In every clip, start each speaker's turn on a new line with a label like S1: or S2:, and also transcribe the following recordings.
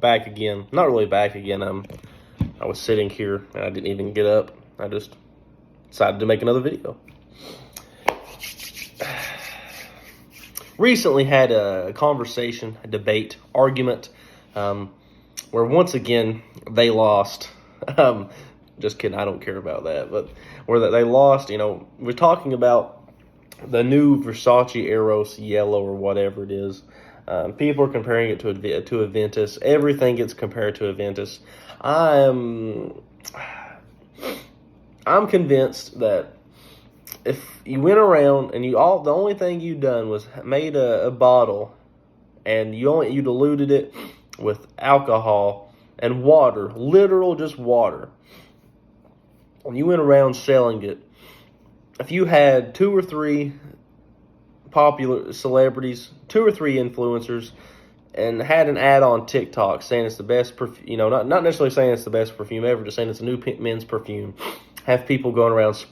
S1: back again. Not really back again. I was sitting here and I didn't even get up. I just decided to make another video. Recently had a conversation, a debate, argument, where once again they lost. Just kidding, I don't care about that. But where they lost, we're talking about the new Versace Eros yellow or whatever it is. People are comparing it to a Ventus. Everything gets compared to a Ventus. I'm convinced that if you went around and the only thing you done was made a bottle and you diluted it with alcohol and water, literal just water, and you went around selling it, if you had 2 or 3 popular celebrities, 2 or 3 influencers, and had an ad on TikTok saying it's the best perfume, not necessarily saying it's the best perfume ever, just saying it's a new men's perfume, have people going around,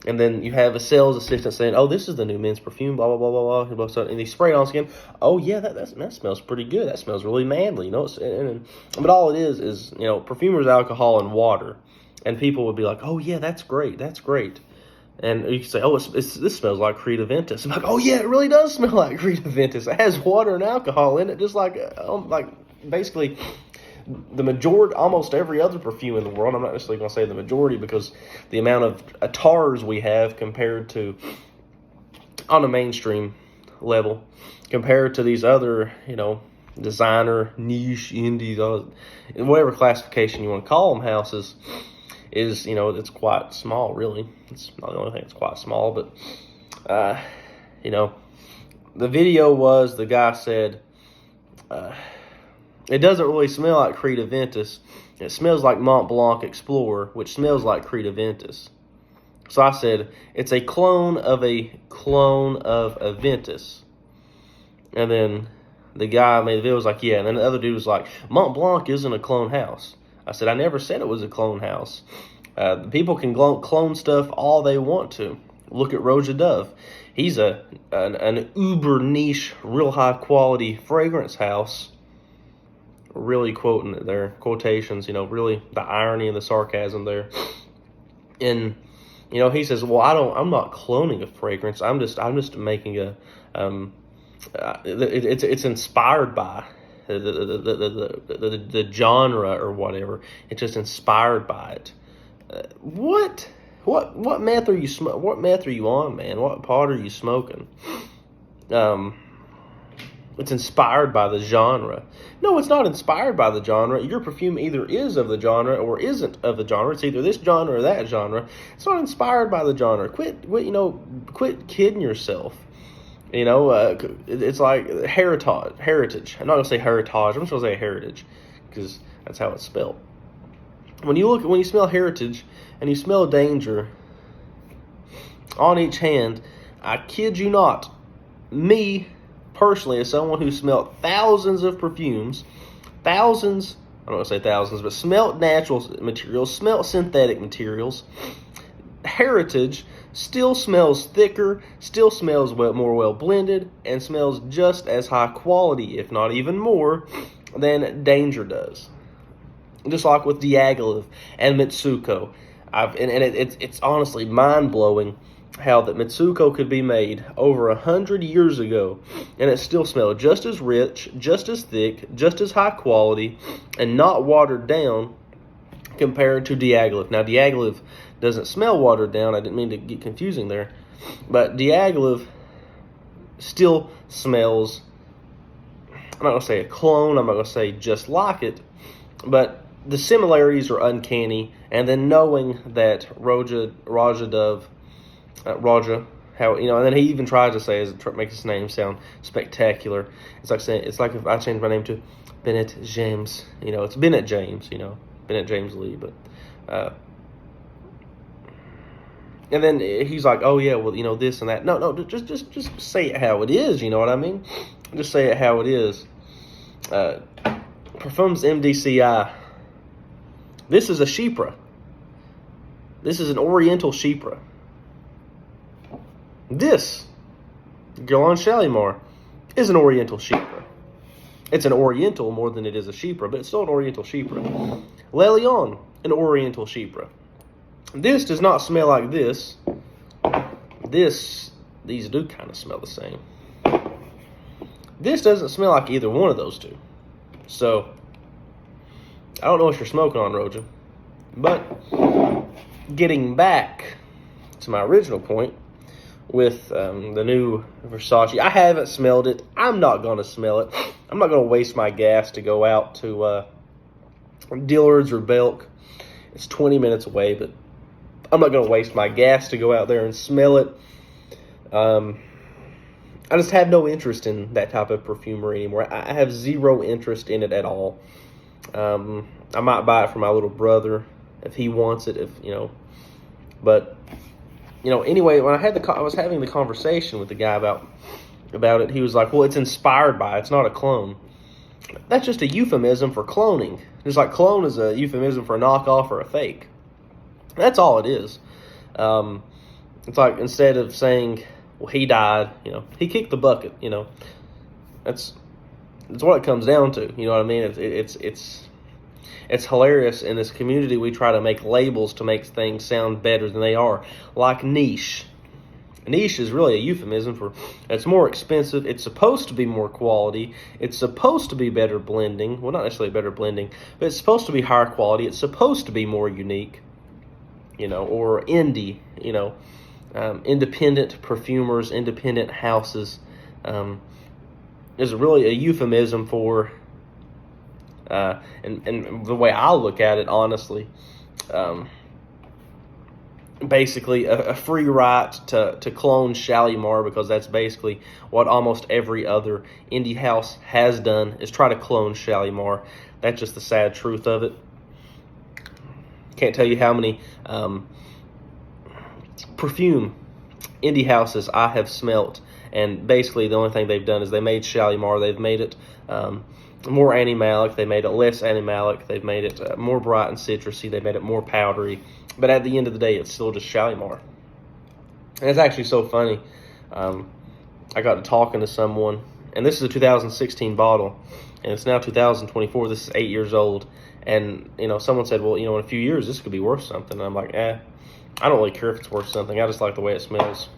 S1: and then you have a sales assistant saying, oh, this is the new men's perfume, blah, blah, blah, blah, blah, and they spray it on skin. Oh, yeah, that smells pretty good. That smells really manly, but all it is, perfumer's alcohol and water. And people would be like, oh, yeah, that's great. That's great. And you can say, oh, this smells like Creed Aventus. I'm like, oh, yeah, it really does smell like Creed Aventus. It has water and alcohol in it, just like basically the majority, almost every other perfume in the world. I'm not necessarily going to say the majority because the amount of atars we have compared to, on a mainstream level, compared to these other, designer, niche, indie, whatever classification you want to call them, houses, is, it's quite small, really. It's not the only thing that's quite small, but, the video was, the guy said, it doesn't really smell like Creed Aventus. It smells like Mont Blanc Explorer, which smells like Creed Aventus. So I said, it's a clone of Aventus. And then the guy made the video was like, yeah. And then the other dude was like, Mont Blanc isn't a clone house. I said, I never said it was a clone house. People can clone stuff all they want to. Look at Roja Dove. He's an uber niche, real high quality fragrance house. Really quoting their quotations, really the irony and the sarcasm there. And he says, well, I'm not cloning a fragrance. I'm just making a it's inspired by the genre or whatever. It's just inspired by it. What meth are you What meth are you on, man? What pot are you smoking? It's inspired by the genre. No, it's not inspired by the genre. Your perfume either is of the genre or isn't of the genre. It's either this genre or that genre. It's not inspired by the genre. Quit kidding yourself. It's like heritage. I'm not gonna say heritage. I'm just gonna say heritage because that's how it's spelled. When you smell heritage and you smell danger on each hand, I kid you not, me personally, as someone who smelled thousands of perfumes, I don't want to say thousands, but smelt natural materials, smelt synthetic materials, heritage still smells thicker, still smells more well blended, and smells just as high quality, if not even more, than danger does. Just like with Diaghilev and Mitsuko. It's honestly mind-blowing how that Mitsuko could be made over 100 years ago and it still smelled just as rich, just as thick, just as high quality, and not watered down compared to Diaghilev. Now, Diaghilev doesn't smell watered down. I didn't mean to get confusing there. But Diaghilev still smells, I'm not going to say a clone, I'm not going to say just like it, but the similarities are uncanny. And then knowing that Roja Dove, and then he even tries to say, makes his name sound spectacular. It's like if I changed my name to Bennett James, it's Bennett James, Bennett James Lee, but, and then he's like, oh yeah, well, this and that. No, just say it how it is, you know what I mean? Just say it how it is. Parfums MDCI. This is a Chypre. This is an Oriental Chypre. This, Guerlain Shalimar, is an Oriental Chypre. It's an Oriental more than it is a Chypre, but it's still an Oriental Chypre. Le Lion, an Oriental Chypre. This does not smell like this. These do kind of smell the same. This doesn't smell like either one of those two. So, I don't know what you're smoking on, Roja. But, getting back to my original point with the new Versace, I haven't smelled it. I'm not going to smell it. I'm not going to waste my gas to go out to Dillard's or Belk. It's 20 minutes away, but I'm not going to waste my gas to go out there and smell it. I just have no interest in that type of perfumery anymore. I have zero interest in it at all. I might buy it for my little brother if he wants it, but anyway, when I was having the conversation with the guy about it, he was like, well, it's inspired by, it's not a clone. That's just a euphemism for cloning. Just like clone is a euphemism for a knockoff or a fake. That's all it is. It's like instead of saying, well, he died, he kicked the bucket, That's what it comes down to. You know what I mean? It's hilarious. In this community, we try to make labels to make things sound better than they are. Like niche. Niche is really a euphemism for it's more expensive. It's supposed to be more quality. It's supposed to be better blending. Well, not necessarily better blending, but it's supposed to be higher quality. It's supposed to be more unique, or indie, independent perfumers, independent houses. Is really a euphemism for, and the way I look at it, honestly, basically a free right to clone Shalimar, because that's basically what almost every other indie house has done, is try to clone Shalimar. That's just the sad truth of it. Can't tell you how many perfume indie houses I have smelt, and basically the only thing they've done is they made Shalimar. They've made it more animalic. They made it less animalic. They've made it more bright and citrusy. They made it more powdery. But at the end of the day, it's still just Shalimar. And it's actually so funny. I got to talking to someone, and this is a 2016 bottle, and it's now 2024. This is 8 years old. And, someone said, well, in a few years, this could be worth something. And I'm like, I don't really care if it's worth something. I just like the way it smells.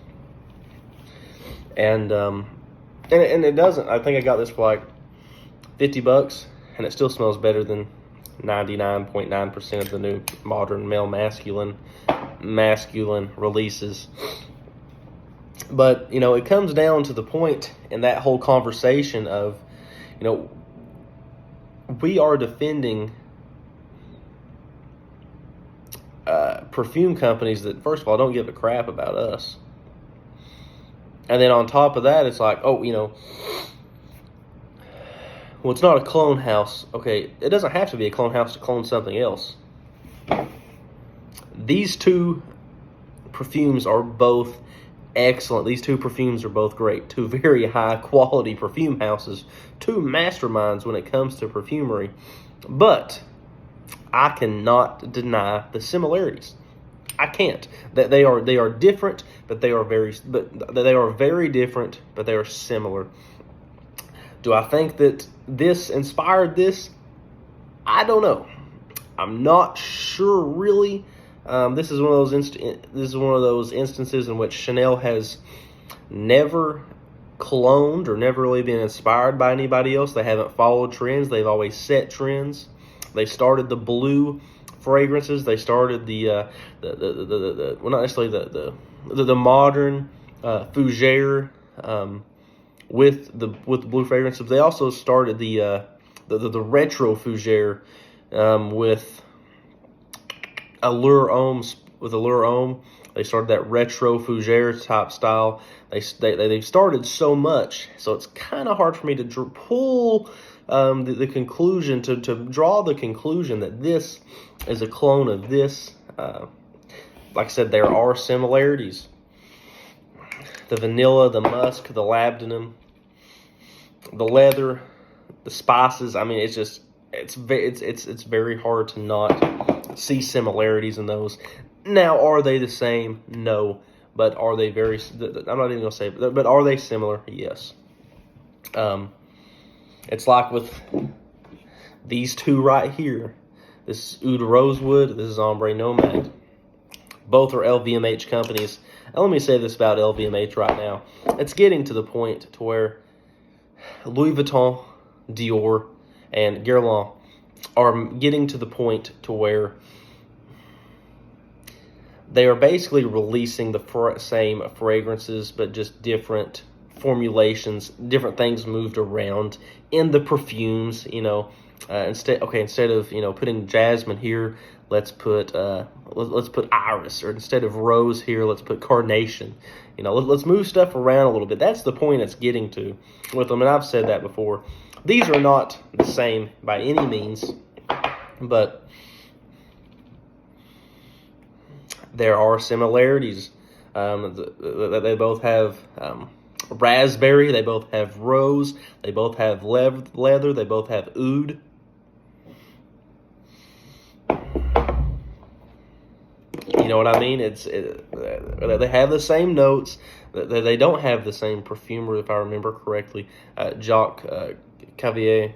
S1: And it doesn't. I think I got this for like $50, and it still smells better than 99.9% of the new modern male masculine releases. But, it comes down to the point in that whole conversation of, we are defending perfume companies that, first of all, don't give a crap about us. And then on top of that, it's like, well, it's not a clone house. Okay, it doesn't have to be a clone house to clone something else. These two perfumes are both excellent. These two perfumes are both great. Two very high quality perfume houses. Two masterminds when it comes to perfumery. But I cannot deny the similarities. I can't. That they are different, but they are very different, but they are similar. Do I think that this inspired this? I don't know. I'm not sure really. This is one of those instances in which Chanel has never cloned or never really been inspired by anybody else. They haven't followed trends. They've always set trends. They started the blue fragrances. They started the not necessarily the modern fougere with the blue fragrances. They also started the retro fougere with Allure Homme. They started that retro fougere type style. They've started so much, so it's kind of hard for me to pull the conclusion, to draw the conclusion that this is a clone of this. Like I said, there are similarities. The vanilla, the musk, the labdanum, the leather, the spices. I mean, it's very hard to not see similarities in those. Now, are they the same? No. But are they I'm not even going to say, but are they similar? Yes. It's like with these two right here. This is Oud Rosewood. This is Ombre Nomad. Both are LVMH companies. And let me say this about LVMH right now. It's getting to the point to where Louis Vuitton, Dior, and Guerlain are getting to the point to where they are basically releasing the same fragrances, but just different formulations, different things moved around in the perfumes. Instead of putting jasmine here, let's put iris, or instead of rose here, let's put carnation. Let's move stuff around a little bit. That's the point it's getting to with them, and I've said that before. These are not the same by any means, but there are similarities. They both have raspberry. They both have rose. They both have leather. They both have oud. You know what I mean? They have the same notes. They don't have the same perfumer, if I remember correctly. Jacques Cavalier.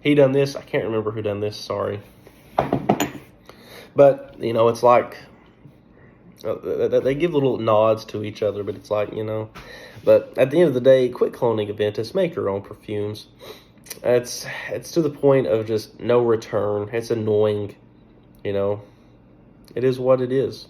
S1: He done this. I can't remember who done this. Sorry. But it's like they give little nods to each other, but it's like But at the end of the day, quit cloning Aventus. Make your own perfumes. It's to the point of just no return. It's annoying. It is what it is.